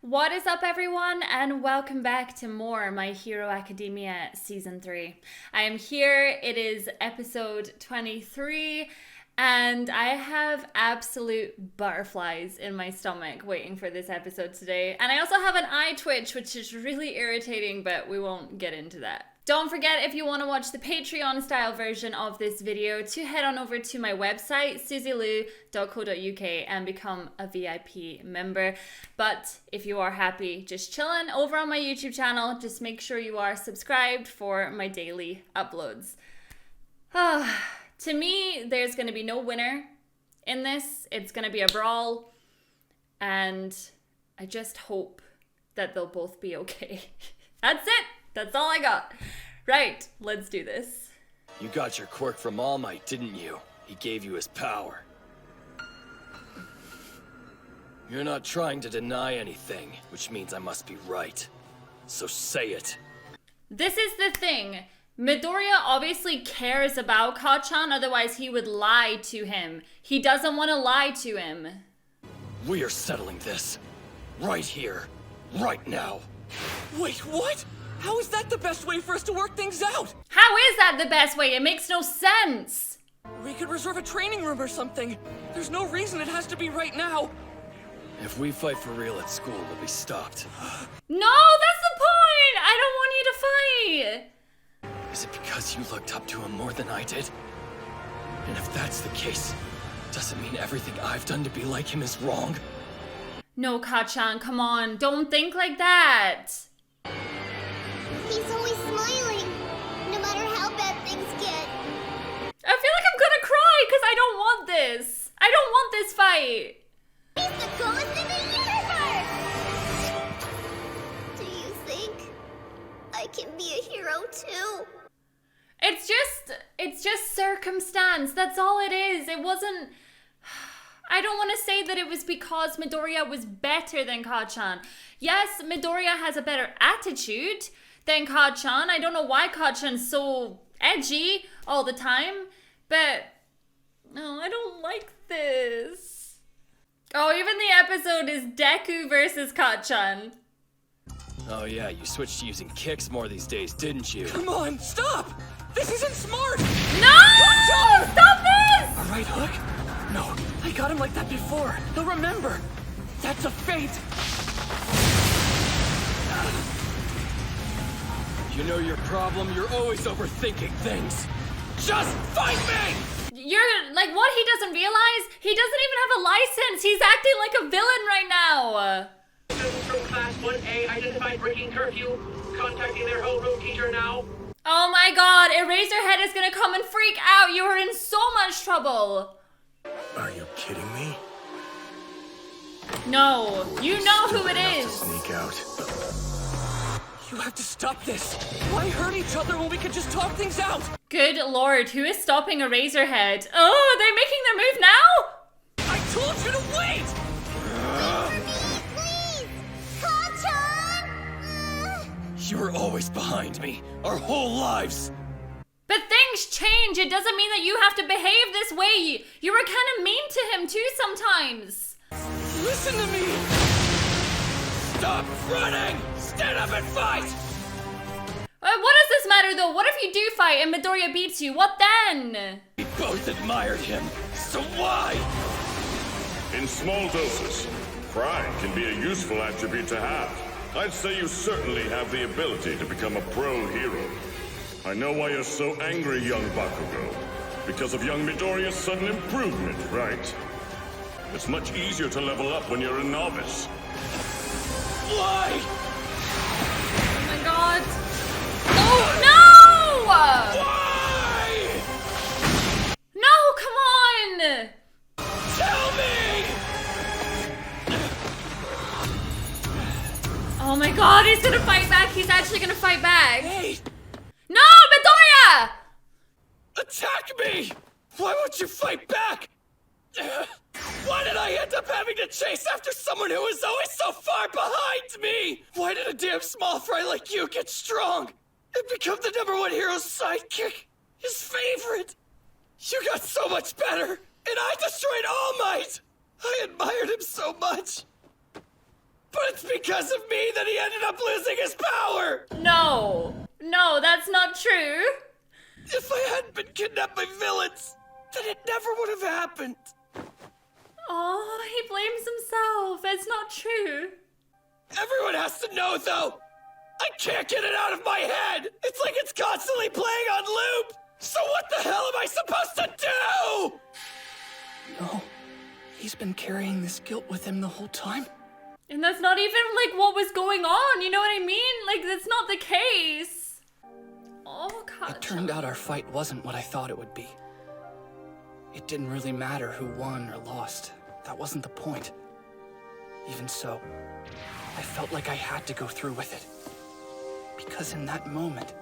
What is up, everyone, and welcome back to more My Hero Academia Season 3. I am here, it is episode 23, and I have absolute butterflies in my stomach waiting for this episode today. And I also have an eye twitch, which is really irritating, but we won't get into that. Don't forget, if you want to watch the Patreon style version of this video, to head on over to my website, suzylu.co.uk, and become a VIP member. But if you are happy just chilling over on my YouTube channel, just make sure you are subscribed for my daily uploads. To me, there's going to be no winner in this. It's going to be a brawl. And I just hope that they'll both be okay. That's it. That's all I got. Right, let's do this. You got your quirk from All Might, didn't you? He gave you his power. You're not trying to deny anything, which means I must be right. So say it. This is the thing. Midoriya obviously cares about Kacchan, otherwise he would lie to him. He doesn't want to lie to him. We are settling this. Right here. Right now. Wait, what? How is that the best way for us to work things out? How is that the best way? It makes no sense. We could reserve a training room or something. There's no reason it has to be right now. If we fight for real at school, we'll be stopped. No, that's the point! I don't want you to fight! Is it because you looked up to him more than I did? And if that's the case, does it mean everything I've done to be like him is wrong? No, Kacchan, come on. Don't think like that. He's always smiling, no matter how bad things get. I feel like I'm gonna cry because I don't want this. I don't want this fight. He's the coolest in the universe! Do you think I can be a hero too? It's just circumstance. That's all it is. It wasn't... I don't want to say that it was because Midoriya was better than Kacchan. Yes, Midoriya has a better attitude than Kacchan. I don't know why Kacchan's so edgy all the time, but no, I don't like this. Oh, even the episode is Deku versus Kacchan. Oh yeah, you switched to using kicks more these days, didn't you? Come on, stop! This isn't smart! No! Stop this! All right, Hook. No, I got him like that before. He'll remember. That's a fate. You know your problem? You're always overthinking things. Just fight me! You're like, what he doesn't realize? He doesn't even have a license. He's acting like a villain right now. Students from Class 1A identified breaking curfew. Contacting their homeroom teacher now. Oh my god, Eraserhead is gonna come and freak out. You are in so much trouble. Are you kidding me? No, you know who it is. Sneak out. You have to stop this. Why hurt each other when we could just talk things out? Good lord, who is stopping Eraserhead? Oh, they're making their move now? I told you to wait! Please! Kacchan! You were always behind me, our whole lives. But things change. It doesn't mean that you have to behave this way. You were kind of mean to him too sometimes. Listen to me! Stop running! Stand up and fight! What does this matter though? What if you do fight and Midoriya beats you? What then? We both admired him, so why? In small doses, pride can be a useful attribute to have. I'd say you certainly have the ability to become a pro hero. I know why you're so angry, young Bakugo. Because of young Midoriya's sudden improvement, right? It's much easier to level up when you're a novice. Why? Oh my god. Oh no! Why? No, come on! Tell me! Oh my god, he's gonna fight back. He's actually gonna fight back. Hey! No, Midoriya! Attack me! Why won't you fight back? Why did I end up having to chase after someone who was always so far behind me? Why did a damn small fry like you get strong and become the #1 hero's sidekick? His favorite? You got so much better, and I destroyed All Might! I admired him so much. But it's because of me that he ended up losing his power! No, that's not true. If I hadn't been kidnapped by villains, then it never would have happened. Oh, he blames himself. It's not true. Everyone has to know, though. I can't get it out of my head. It's like it's constantly playing on loop. So what the hell am I supposed to do? No. He's been carrying this guilt with him the whole time. And that's not even like what was going on, you know what I mean? Like, that's not the case. Oh, God. It turned out our fight wasn't what I thought it would be. It didn't really matter who won or lost. That wasn't the point. Even so, I felt like I had to go through with it. Because in that moment,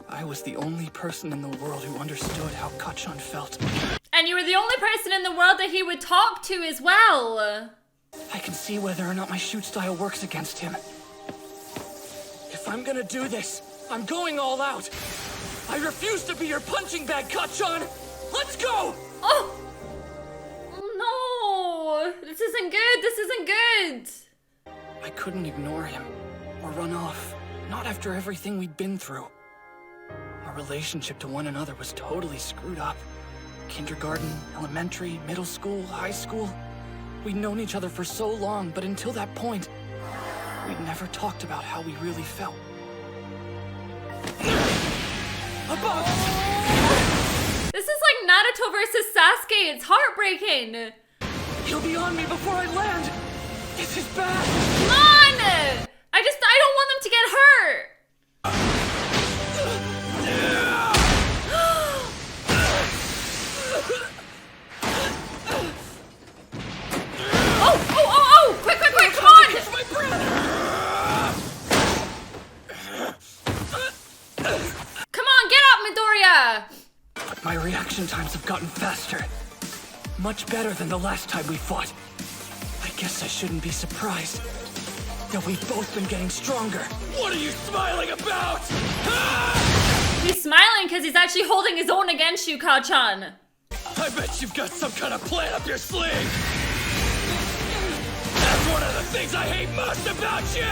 I was the only person in the world who understood how Kacchan felt. And you were the only person in the world that he would talk to as well. I can see whether or not my shoot style works against him. If I'm gonna do this, I'm going all out. I refuse to be your punching bag, Kacchan! Let's go! Oh! No! This isn't good, this isn't good! I couldn't ignore him, or run off. Not after everything we'd been through. Our relationship to one another was totally screwed up. Kindergarten, elementary, middle school, high school. We'd known each other for so long, but until that point, we'd never talked about how we really felt. Above! This is like Naruto versus Sasuke, it's heartbreaking! He'll be on me before I land! This is bad! Come on! I don't want them to get hurt! Oh! Quick, come on! Come on, get up, Midoriya! My reaction times have gotten faster. Much better than the last time we fought. I guess I shouldn't be surprised that we've both been getting stronger. What are you smiling about? He's smiling because he's actually holding his own against you, Kacchan. I bet you've got some kind of plan up your sleeve. That's one of the things I hate most about you.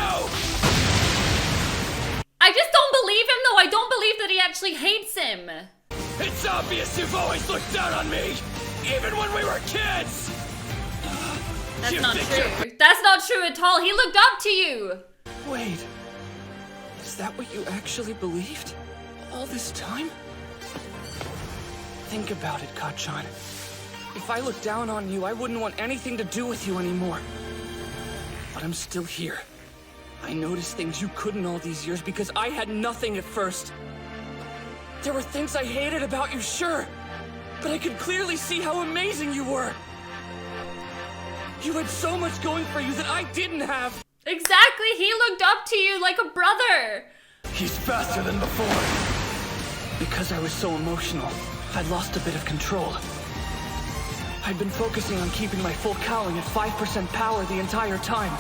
I just don't believe him, though. I don't believe that he actually hates him. It's obvious you've always looked down on me, even when we were kids. That's not true. That's not true at all. He looked up to you. Wait, is that what you actually believed? All this time? Think about it, Kacchan. If I looked down on you, I wouldn't want anything to do with you anymore. But I'm still here. I noticed things you couldn't all these years because I had nothing at first. There were things I hated about you, sure, but I could clearly see how amazing you were. You had so much going for you that I didn't have. Exactly. He looked up to you like a brother. He's faster than before. Because I was so emotional, I'd lost a bit of control. I'd been focusing on keeping my full cowling at 5% power the entire time.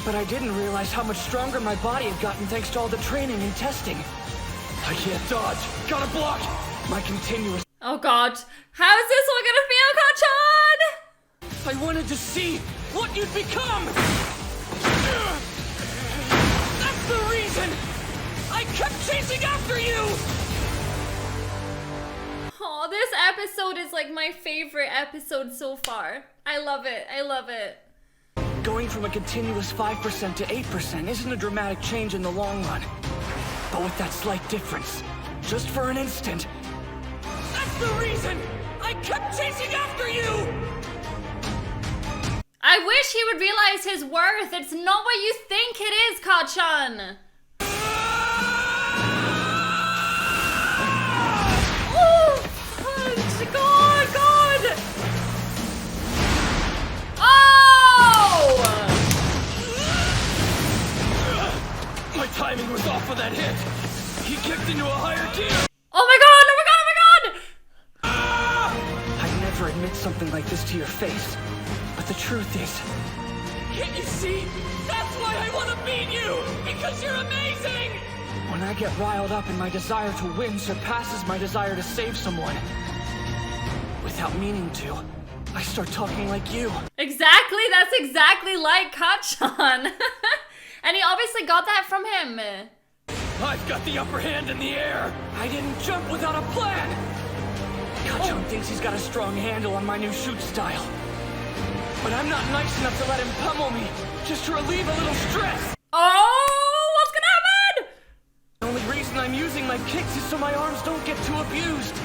But I didn't realize how much stronger my body had gotten thanks to all the training and testing. I can't dodge. Gotta block. My continuous... Oh God. How is this all gonna feel, Kacchan? I wanted to see what you'd become! That's the reason! I kept chasing after you! Oh, this episode is like my favorite episode so far. I love it. I love it. Going from a continuous 5% to 8% isn't a dramatic change in the long run. But with that slight difference, just for an instant... That's the reason! I kept chasing after you! I wish he would realize his worth. It's not what you think it is, Kacchan. Oh! God! Oh! My timing was off with that hit. He kicked into a higher gear. Oh my God! I'd never admit something like this to your face. But the truth is... Can't you see? That's why I want to beat you! Because you're amazing! When I get riled up and my desire to win surpasses my desire to save someone. Without meaning to, I start talking like you. Exactly, that's exactly like Kacchan. And he obviously got that from him. I've got the upper hand in the air. I didn't jump without a plan. Kacchan thinks he's got a strong handle on my new shoot style. But I'm not nice enough to let him pummel me, just to relieve a little stress. Oh, what's gonna happen? The only reason I'm using my kicks is so my arms don't get too abused.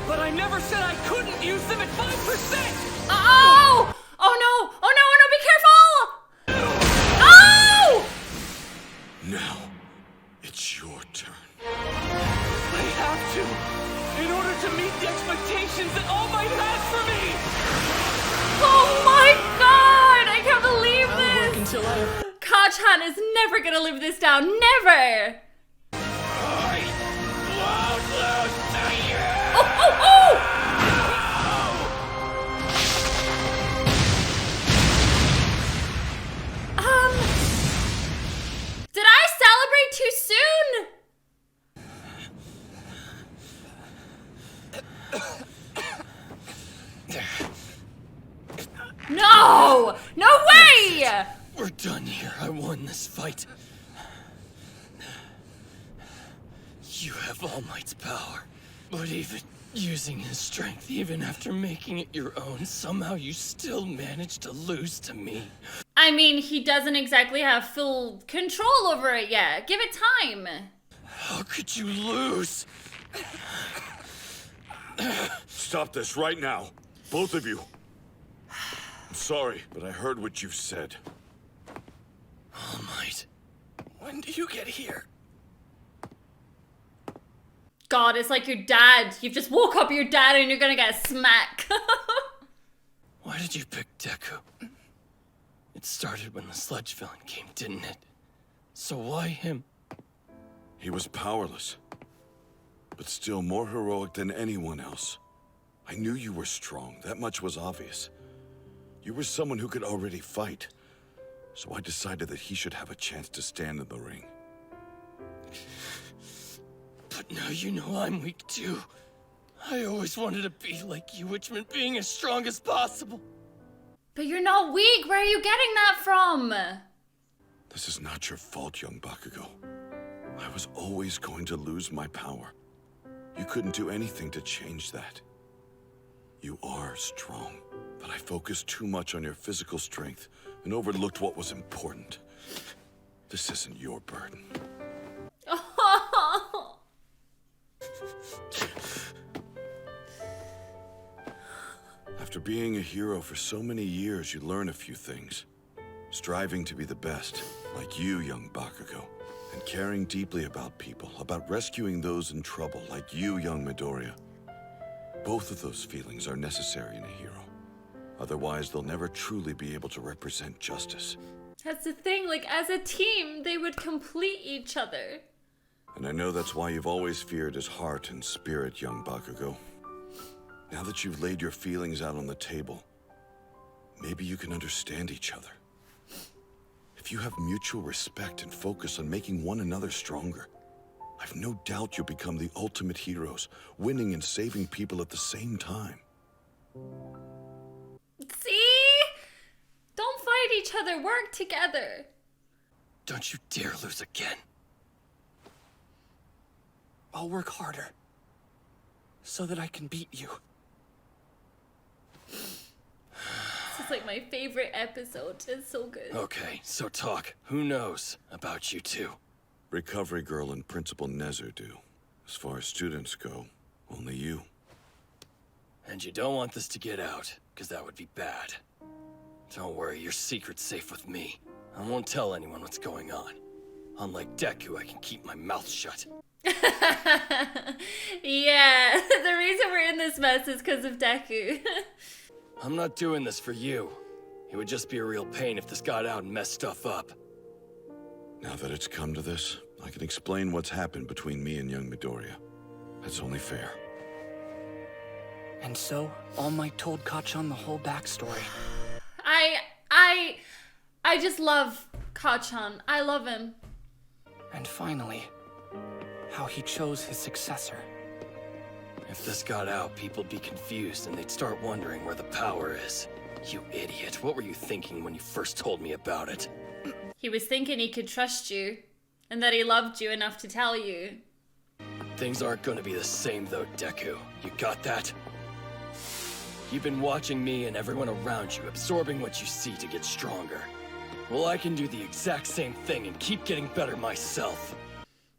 But I never said I couldn't use them at 5%! Oh! Oh no! Oh no! Oh no! Be careful! Oh! Now, it's your turn. I have to, in order to meet the expectations that All Might has for me! Oh my god! I can't believe I'll work this! until I... Kacchan is never gonna live this down. Never! I won't lose to you! Oh! Oh! Oh! Did I celebrate too soon? No! No way! We're done here. I won this fight. You have All Might's power. But even using his strength, even after making it your own, somehow you still manage to lose to me. I mean, he doesn't exactly have full control over it yet. Give it time. How could you lose? Stop this right now. Both of you. I'm sorry, but I heard what you said. All Might, when do you get here? God, it's like your dad. You've just woke up your dad and you're gonna get a smack. Why did you pick Deku? It started when the sludge villain came, didn't it? So why him? He was powerless, but still more heroic than anyone else. I knew you were strong. That much was obvious. You were someone who could already fight. So I decided that he should have a chance to stand in the ring. But now you know I'm weak too. I always wanted to be like you, which meant being as strong as possible. But you're not weak. Where are you getting that from? This is not your fault, young Bakugo. I was always going to lose my power. You couldn't do anything to change that. You are strong, but I focused too much on your physical strength and overlooked what was important. This isn't your burden. After being a hero for so many years, you learn a few things. Striving to be the best, like you, young Bakugo. And caring deeply about people, about rescuing those in trouble, like you, young Midoriya. Both of those feelings are necessary in a hero. Otherwise, they'll never truly be able to represent justice. That's the thing, like, as a team, they would complete each other. And I know that's why you've always feared his heart and spirit, young Bakugo. Now that you've laid your feelings out on the table, maybe you can understand each other. If you have mutual respect and focus on making one another stronger, I've no doubt you'll become the ultimate heroes, winning and saving people at the same time. See? Don't fight each other, work together. Don't you dare lose again. I'll work harder, so that I can beat you. This is like my favorite episode. It's so good. Okay, so talk. Who knows about you two? Recovery Girl and Principal Nezu do. As far as students go, only you. And you don't want this to get out, because that would be bad. Don't worry, your secret's safe with me. I won't tell anyone what's going on. Unlike Deku, I can keep my mouth shut. Yeah, the reason we're in this mess is because of Deku. I'm not doing this for you. It would just be a real pain if this got out and messed stuff up. Now that it's come to this, I can explain what's happened between me and young Midoriya. That's only fair. And so, All Might told Kacchan the whole backstory. I just love Kacchan. I love him. And finally, how he chose his successor. If this got out, people'd be confused and they'd start wondering where the power is. You idiot, what were you thinking when you first told me about it? He was thinking he could trust you, and that he loved you enough to tell you. Things aren't gonna be the same though, Deku. You got that? You've been watching me and everyone around you, absorbing what you see to get stronger. Well, I can do the exact same thing and keep getting better myself.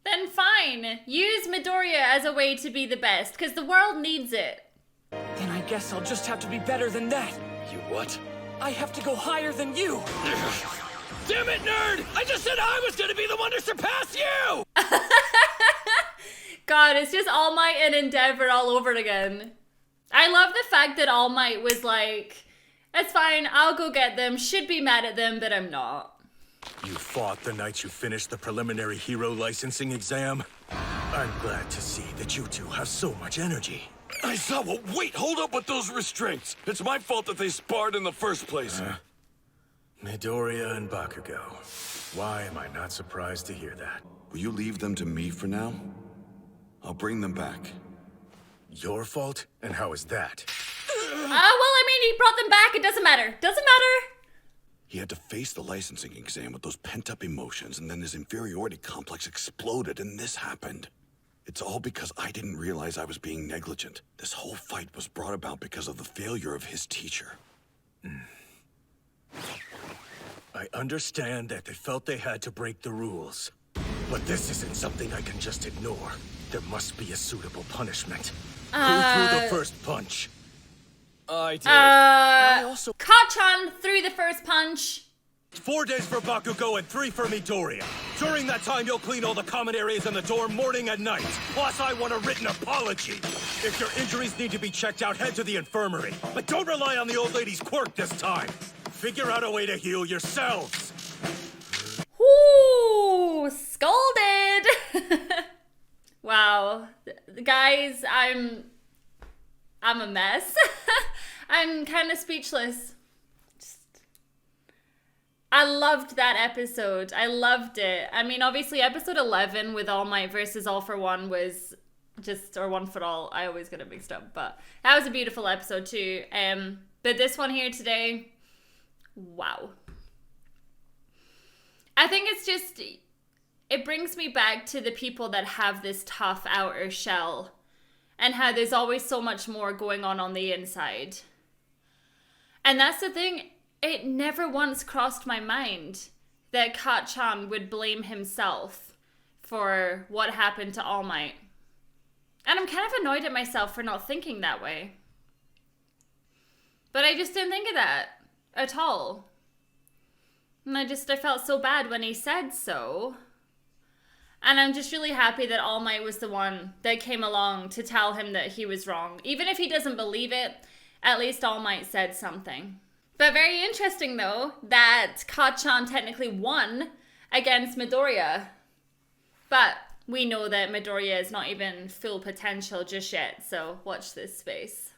Then fine, use Midoriya as a way to be the best, because the world needs it. Then I guess I'll just have to be better than that. You what? I have to go higher than you. Damn it, nerd! I just said I was gonna be the one to surpass you! God, it's just All Might and Endeavor all over again. I love the fact that All Might was like, it's fine, I'll go get them, should be mad at them, but I'm not. You fought the night you finished the preliminary hero licensing exam? I'm glad to see that you two have so much energy. Aizawa, wait, hold up with those restraints. It's my fault that they sparred in the first place. Midoriya and Bakugo. Why am I not surprised to hear that? Will you leave them to me for now? I'll bring them back. Your fault? And how is that? Well, I mean, he brought them back, it doesn't matter. Doesn't matter. He had to face the licensing exam with those pent-up emotions, and then his inferiority complex exploded, and this happened. It's all because I didn't realize I was being negligent. This whole fight was brought about because of the failure of his teacher. I understand that they felt they had to break the rules. But this isn't something I can just ignore. There must be a suitable punishment. Who threw the first punch? I did. Kacchan threw the first punch. 4 days for Bakugo and 3 for Midoriya. During that time, you'll clean all the common areas in the dorm morning and night. Plus, I want a written apology. If your injuries need to be checked out, head to the infirmary. But don't rely on the old lady's quirk this time. Figure out a way to heal yourselves. Ooh, scolded. Wow. Guys, I'm a mess. I'm kind of speechless. I loved that episode. I loved it. I mean, obviously, episode 11 with All Might versus All for One was just, or One for All. I always get it mixed up, but that was a beautiful episode too. But this one here today, wow. I think it's just, it brings me back to the people that have this tough outer shell and how there's always so much more going on the inside. And that's the thing. It never once crossed my mind that Kacchan would blame himself for what happened to All Might. And I'm kind of annoyed at myself for not thinking that way. But I just didn't think of that at all. And I felt so bad when he said so. And I'm just really happy that All Might was the one that came along to tell him that he was wrong. Even if he doesn't believe it, at least All Might said something. But very interesting, though, that Kacchan technically won against Midoriya. But we know that Midoriya is not even full potential just yet, so watch this space.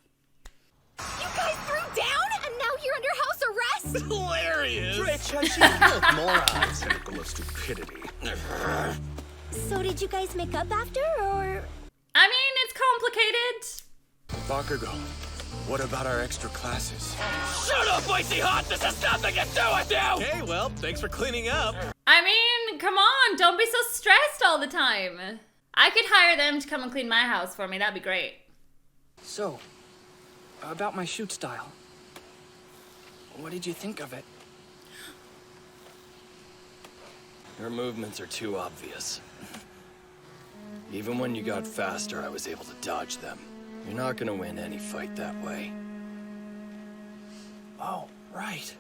You guys threw down, and now you're under house arrest? Hilarious! Rich, I morons. Pinnacle of stupidity. So did you guys make up after, or...? I mean, it's complicated. Bakugo, what about our extra classes? Shut up, Icy Hot! This has nothing to do with you! Hey, well, thanks for cleaning up. I mean, come on, don't be so stressed all the time. I could hire them to come and clean my house for me, that'd be great. So, about my shoot style. What did you think of it? Your movements are too obvious. Even when you got faster, I was able to dodge them. You're not gonna win any fight that way. Oh, right.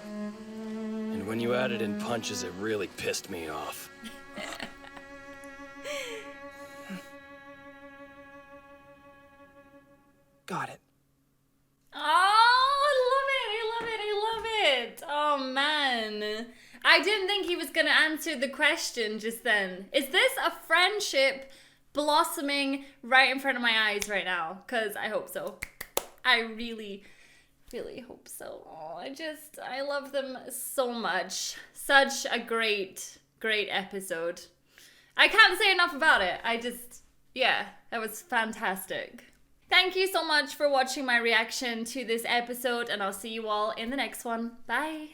And when you added in punches, it really pissed me off. Got it. Oh, I love it. Oh, man. I didn't think he was going to answer the question just then. Is this a friendship blossoming right in front of my eyes right now? Because I hope so. I really, really hope so. Oh, I love them so much. Such a great, great episode. I can't say enough about it. Yeah, that was fantastic. Thank you so much for watching my reaction to this episode, and I'll see you all in the next one. Bye.